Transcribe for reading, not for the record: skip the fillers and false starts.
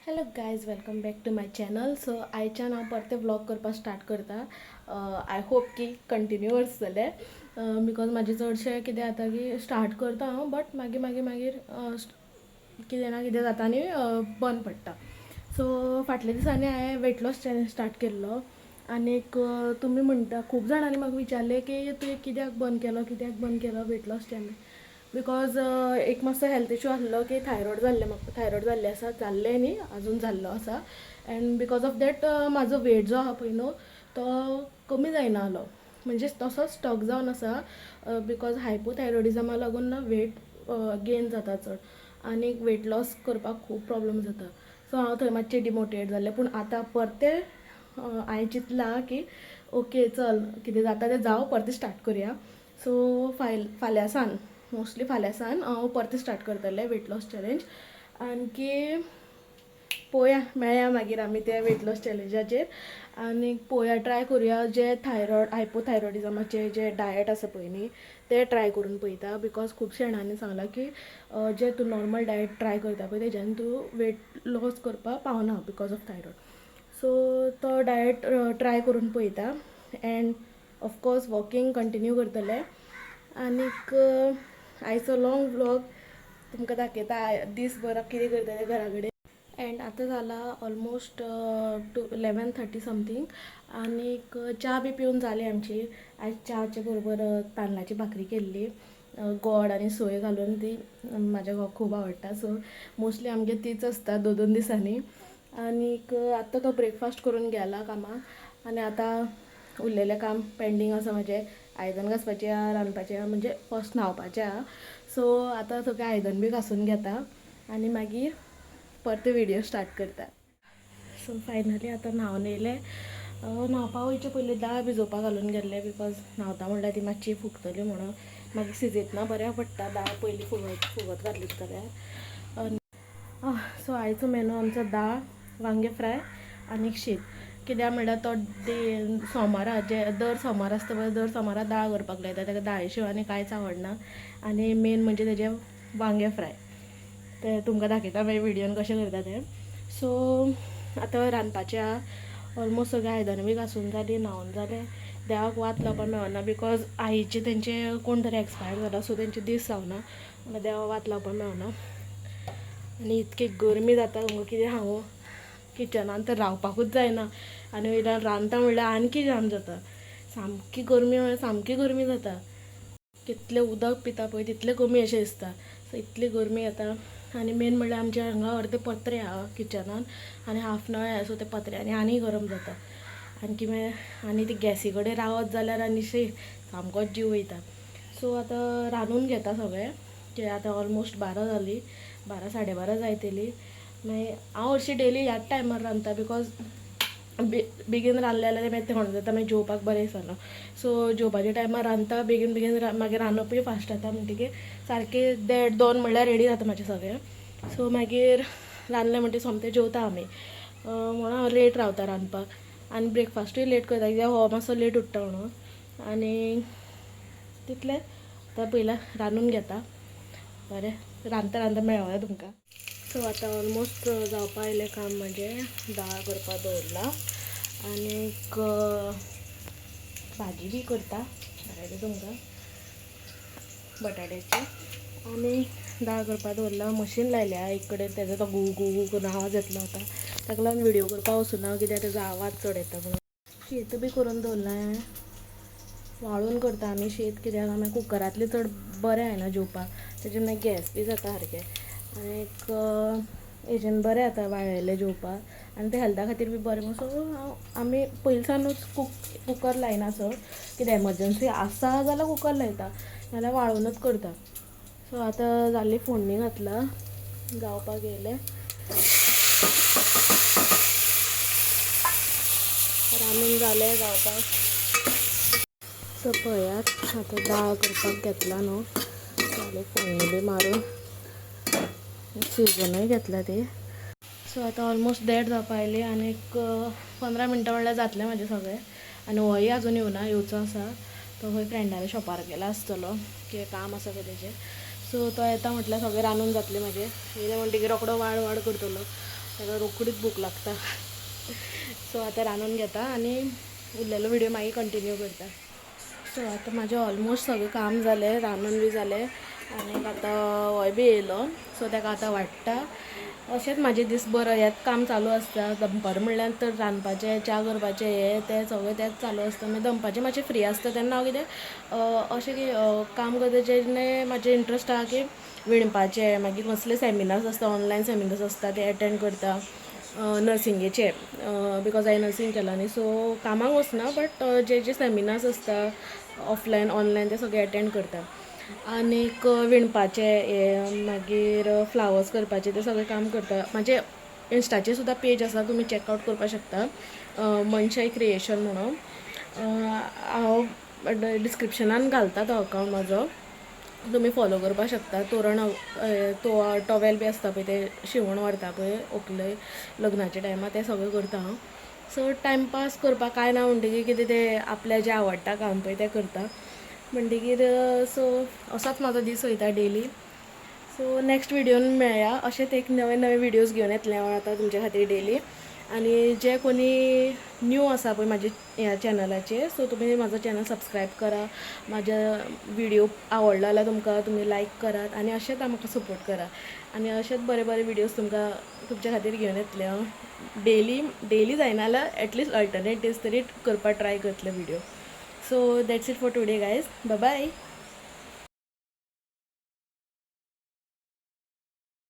Hello guys, welcome back to my channel. So आयच्यान हांव परते व्लॉग करपाक स्टार्ट करता. आय होप की कंटिन्युअस जाले बिकॉज म्हाजे चडशें कितें जाता की स्टार्ट करता हांव बट मागीर मागीर मागीर कितें ना कितें जाता आनी बंद पडटा. सो फाटल्या दिसांनी हांवें वेट लॉस चॅलेंज स्टार्ट केल्लो आनीक तुमी म्हणटा खूब जाणांनी म्हाका विचारलें की तुवें कित्याक बंद केलो वेट लॉस चॅलेंज. बिकॉज एक मातसो हेल्थ इशू आसलो की थायरॉयड जाल्लें म्हाका. थायरॉयड जाल्लें आसा, जाल्लें न्ही, अजून जाल्लो आसा. एंड बिकॉज ऑफ दॅट म्हाजो वेट जो आहा पळय न्हू तो कमी जायना आलो, म्हणजे तसो स्टक जावन आसा. बिकॉज हायपोथायरॉयडिजमा लागून ना वेट गेन जाता चड आनी वेट लॉस करपाक खूब प्रॉब्लम जाता. सो हांव थंय मातशें डिमोटिवेट जाल्लें. पूण आतां परतें हांवें चिंतलां की ओके चल, कितें जाता तें जावं, परतें स्टार्ट करुया. सो फाल्यां सावन, मोस्टली फाल्यां सावन हांव परतें स्टार्ट करतलें वेट लॉस चॅलेंज. आणकी पळोवया, मेळया मागीर आमी त्या वेट लॉस चॅलेंजाचेर आनी पळोवया, ट्राय करुया जे हायपोथायरॉयडिजमाचे जे डायट आसा पळय न्ही ते ट्राय करून पळयता. बिकॉज खुबशे जाणांनी सांगलां की जे तूं नॉर्मल डायट ट्राय करता पळय तेज्यान तूं वेट लॉस करपाक पावना बिकॉज ऑफ थायरॉयड. सो तो डायट ट्राय करून पळयता एंड ऑफकोर्स वॉकिंग कंटिन्यू करतलें. आनीक आयचो लॉंग व्लॉग तुमकां दाखयता दीसभर कितें करता तें घरा कडेन. एंड आतां जाला ऑलमोस्ट 11:30 समथींग आनीक च्या बी पिवन जाली आमची. आयज च्याचे बरोबर तांदळाची भाकरी केल्ली, गोड आनी सोय घालून. ती म्हाज्या घोवाक खूब आवडटा, सो मोस्टली आमगे तीच आसता 2-2 दिसांनी. आनीक आतां तो ब्रेकफास्ट करून गेला कामाक आनी आतां उरलेलें काम पेंडींग आसा म्हाजें. आयदन घासपाचें आहा, रांदपाचें आहा, म्हणजे फर्स्ट न्हांवपाचें आहा. सो आतां सगळें आयदन बी घासून घेता आनी मागीर परते व्हिडिओ स्टार्ट करता. सो फायनली आतां न्हांवन येयलें. न्हांवपा वयचे पयलीं दाळ भिजोवपा घालून गेल्लें बिकॉज न्हांवता म्हणल्यार ती मातशी फुगतली म्हणून. मागीर शिजयतना बऱ्याक पडटा दाळ पयलीं फुगत घातली जाल्यार. सो आयचो मेनू आमचो दाळ, वांगे फ्राय आनीक शीत. कित्याक म्हणल्यार तो सोमारा जे दर सोमार आसता पळय, दर सोमारा दाळ करपाक लायता. ताका दाळे शिवाय आनी कांयच आवडना. आनी मेन म्हणजे तेजें वांगे फ्राय. ते तुमकां दाखयता मागीर व्हिडियोन कशें करता तें. सो आतां रांदपाचें आहा. ऑलमोस्ट सगळें आयदनां बी घासून जालीं, न्हांवन जालें. देवाक वात लावपाक मेळना बिकॉज आईचे तेंचे कोण तरी एक्सपायर जाला, सो तेंचे दीस जावना. देवाक वात लावपाक मेळना. आनी इतकी गरमी जाता तुमकां कितें सांगू. किचनान तर रावपाकूच जायना आनी वयल्यान रांदता म्हणल्यार आनकी जाम जाता. सामकी गरमी म्हळ्यार सामकी गरमी जाता. कितलें उदक पिता पळय तितलें कमी अशें दिसता. सो इतली गरमी येता. आनी मेन म्हणल्यार आमच्या हांगा अर्दे पत्रे आहा किचनान आनी हाफ नळे आहा, सो ते पत्र्यांनी आनी गरम जाता. आणकी मागीर आनी ती गॅसी कडेन रावत जाल्यार आनी सामकोच जीव वयता. सो आतां रांदून घेता सगळें. कित्याक आतां ऑलमोस्ट 12 जालीं, 12-12:30 जायतलीं. मागीर हांव हरशीं डेली ह्याच टायमार रांदता बिकॉज बेगीन रांदलें जाल्यार तें मागीर थंड जाता, मागीर जेवपाक बरें दिसना. सो जेवपाच्या टायमार रांदता बेगीन बेगीन, मागीर रांदपूय फास्ट जाता. म्हणटकीर सारकें 1:30-2 म्हणल्यार रेडी जाता म्हाजें सगळें. सो मागीर रांदलें म्हणटकीर सोमतें जेवता आमी. म्हणून हांव लेट रावता रांदपाक आनी ब्रेकफास्टूय लेट करता कित्याक हो मातसो लेट उठटा म्हणून. आनी तितलें आतां पयलें रांदून घेता. बरें, रांदता रांदता मेळया तुमकां. सो आतां ऑलमोस्ट जावपा आयलें काम म्हाजें. दाळ करपाक दवरला आनीक भाजी बी करता दाखयता तुमकां बटाट्याची. आनी दाळ करपाक दवरला, मशीन लायल्या एक कडेन. तेजो तो घू घू घू करून आवाज येतलो आतां, ताका लागून व्हिडियो करपाक वचूना कित्याक तेजो आवाज चड येता म्हणून. शीत बी करून दवरलां हांवें. वाळून करता आमी शीत कित्याक मागीर कुकरांतलें चड बरें जायना जेवपाक, तेजें मागीर गॅस बी जाता सारकें. आनीक हेजेन बरें जाता वाळयल्लें जेवपाक आनी तें हेल्था खातीर बी बरें म्हणून. सो आमी पयलींसानूच कुकर लायना चड. कितें एमर्जंसी आसा जाल्यार कुकर लायता, नाजाल्यार वाळूनच करता. सो आतां जाली फोडणी घातला, जावपाक येयलें. रांदून जालें जावपाक. सो पळयात आतां दाळ करपाक घेतला न्हू, जालें फोडणी बी मारून शिजोवनूय घेतला ती. सो आतां ऑलमोस्ट 1:30 जावपा आयली आनीक 15 मिनटां म्हणल्यार जातलें म्हाजें सगळें. आनी होय आजून येवना, येवचो आसा. तो खंय फ्रेंडाल्या शॉपार गेला आसतलो, कितें काम आसा खंय तेजें. सो तो येता म्हटल्यार सगळें रांदून जातलें म्हाजें. येयलें म्हणटकीर रोखडो वाड करतलो. ताका रोकडीच भूक लागता. सो आता रांदून घेता आनी उरलेलो व्हिडिओ मागीर कंटिन्यू करता. सो आता माझे ऑलमोस्ट सगळें काम जालें, रांदून बी जालें आनी आतां होय बी येयलो. सो ताका आतां वाडटा. अशेंच म्हाजे दिसभर हेंच काम चालू आसता. दनपार म्हणल्यार तर रांदपाचें, च्या करपाचें हें तें सगळें तेंच चालू आसता. मागीर दनपारचें मातशें फ्री आसता तेन्ना हांव कितें अशें की काम करता जेन्ना म्हाजें इंट्रस्ट आहा की विणपाचें, मागीर कसले सेमिनार्स आसता, ऑनलायन सेमिनार्स आसता ते अटेंड करता. नर्सिंगेचे बिकॉज हांवें नर्सिंग केलां न्ही. सो कामाक वचना बट जे सेमिनार्स आसता ऑफलायन ऑनलायन ते सगळे अटेंड करता. आनीक विणपाचें हें मागीर फ्लावर्स करपाचें तें सगळें काम करता. म्हाजें इंस्टाचेर सुद्दां पेज आसा, तुमी चॅकआवट करपाक शकता, मनशाई क्रिएशन म्हणून. हांव डिस्क्रिप्शनान घालता तो अकावंट म्हाजो, तुमी फॉलो करपाक शकता. तोरण टॉवेल बी आसता पळय ते शिवण व्हरता पळय व्हंकले लग्नाच्या टायमार ते सगळें करता हांव. सो टायमपास करपाक कांय ना म्हणटकीर कितें तें आपल्या जें आवडटा काम पळय तें करता म्हणटकीर. सो असोच म्हाजो दीस वयता डेली. सो नेक्स्ट व्हिडिओन मेळया. अशेंच एक नवे नवे व्हिडिओज घेवन येतलें हांव आतां तुमच्या खातीर डेली. आनी जे कोणी न्यू आसा पळय म्हाजे ह्या चॅनलाचेर, सो तुमी म्हाजो चॅनल सबस्क्रायब करा. म्हाजे व्हिडिओ आवडलो जाल्यार तुमकां तुमी लायक करात आनी अशेंच म्हाका सपोर्ट करा. आनी अशेंच बरे बरे व्हिडिओज तुमकां तुमच्या खातीर घेवन येतलें हांव. डेली जायना जाल्यार एटलीस्ट अल्टरनेट डेज तरी करपाक ट्राय करतलें video. So that's it for today guys. Bye bye.